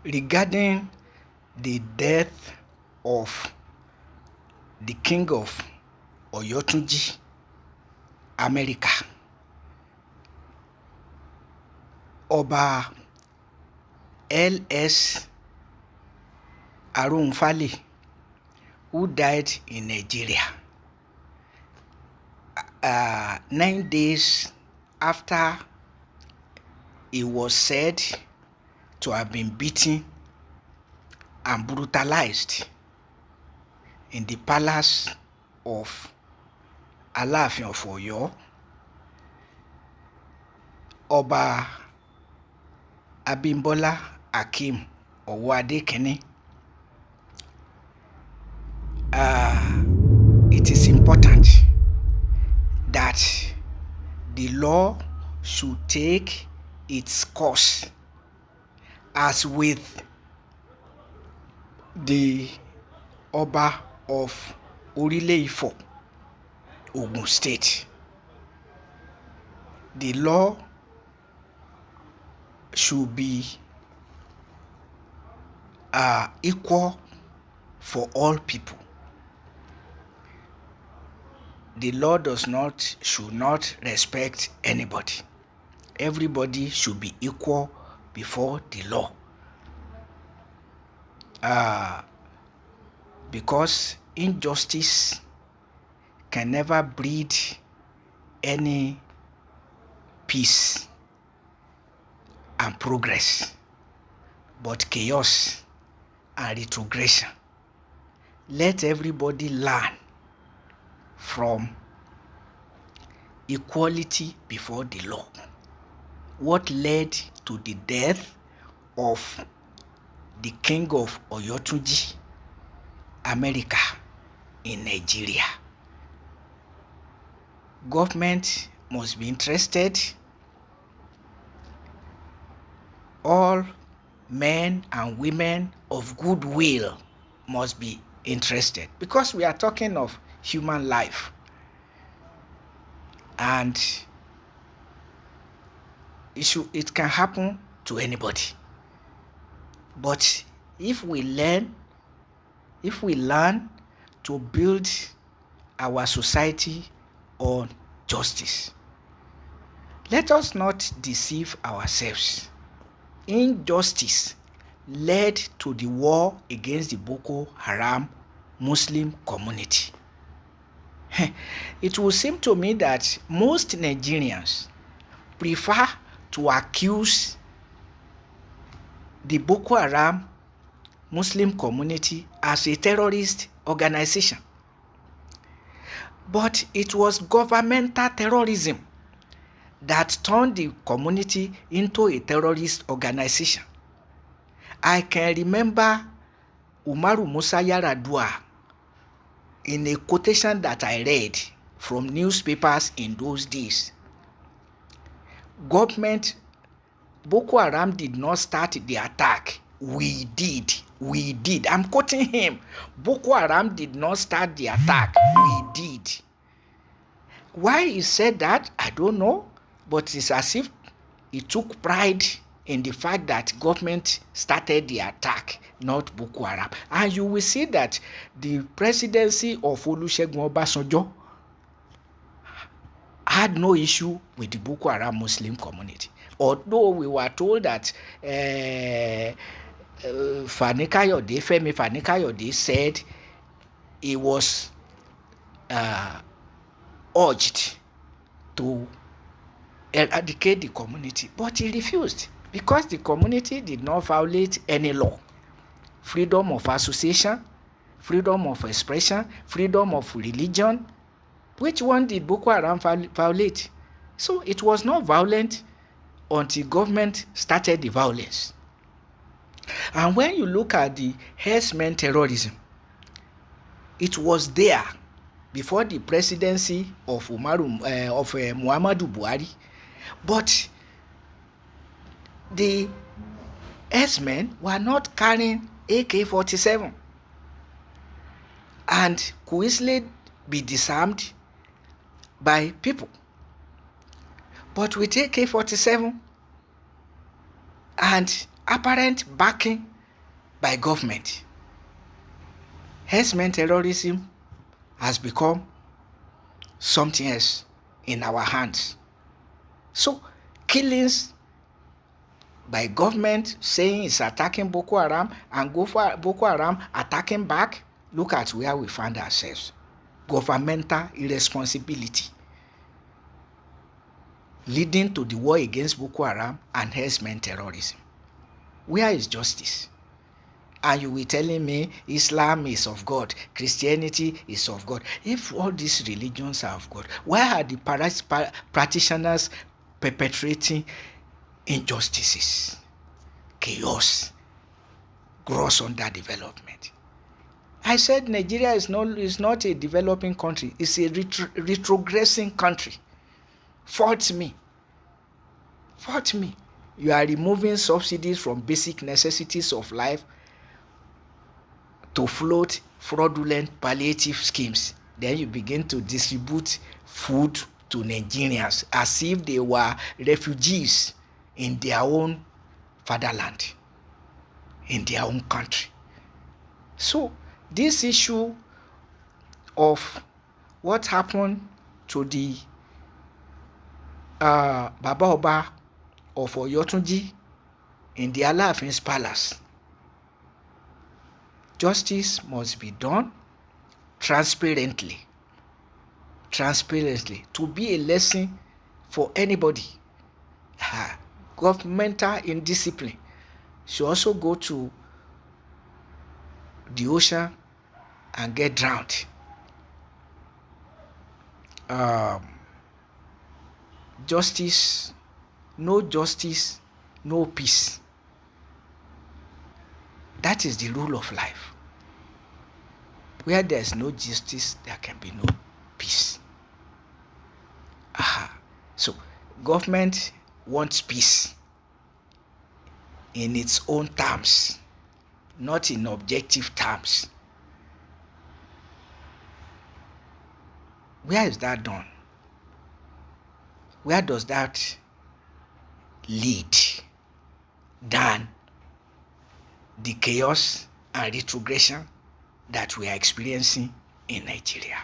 regarding the death of the king of Oyotunji, America, Ọba L.S. Arunfale, who died in Nigeria 9 days after he was said to have been beaten and brutalized in the palace of Aláàfin of Ọ̀yọ́. Ọba Abímbọ́lá Akeem Ọwọ́adékínní. It is important that the law should take its course as with the Ọba of Orílẹ̀-Ifọ̀, Ogun State. The law should be equal for all people. The law should not respect anybody. Everybody should be equal before the law. Because injustice can never breed any peace and progress, but chaos and retrogression. Let everybody learn from equality before the law. What led to the death of the king of Oyotunji, America, in Nigeria? Government must be interested. All men and women of goodwill must be interested, because we are talking of human life, and it can happen to anybody. But if we learn to build our society on justice, let us not deceive ourselves. Injustice led to the war against the Boko Haram Muslim community. It will seem to me that most Nigerians prefer to accuse the Boko Haram Muslim community as a terrorist organization. But it was governmental terrorism that turned the community into a terrorist organization. I can remember Umaru Musa Yar'Adua in a quotation that I read from newspapers in those days. Boko Haram did not start the attack. We did. I'm quoting him. Boko Haram did not start the attack. We did. Why he said that, I don't know, but it's as if he took pride in the fact that government started the attack, not Boko Haram. And you will see that the presidency of Olusegun Obasanjo had no issue with the Boko Haram Muslim community. Although we were told that Femi Fani-Kayode said he was urged to eradicate the community, but he refused because the community did not violate any law. Freedom of association, freedom of expression, freedom of religion. Which one did Boko Haram violate? So it was not violent until government started the violence. And when you look at the herdsmen terrorism, it was there before the presidency of Muhammadu Buhari. But the herdsmen were not carrying AK-47 and could easily be disarmed by people. But with AK-47 and apparent backing by government. Herdsmen terrorism has become something else in our hands. So killings by government saying it's attacking Boko Haram and Boko Haram attacking back, look at where we find ourselves. Governmental irresponsibility leading to the war against Boko Haram and herdsmen terrorism. Where is justice? And you were telling me Islam is of God, Christianity is of God. If all these religions are of God, why are the practitioners perpetrating injustices, chaos, gross underdevelopment? I said Nigeria is not a developing country, it's a retrogressing country. Fault me. You are removing subsidies from basic necessities of life to float fraudulent palliative schemes. Then you begin to distribute food to Nigerians as if they were refugees in their own fatherland, in their own country. So this issue of what happened to the Baba Oba of Oyotunji in the Alaafin's palace, justice must be done transparently to be a lesson for anybody. Governmental indiscipline should also go to the ocean and get drowned. Justice, no peace. That is the rule of life. Where there is no justice, there can be no peace. So government wants peace in its own terms, not in objective terms. Where is that done? Where does that lead than the chaos and retrogression that we are experiencing in Nigeria?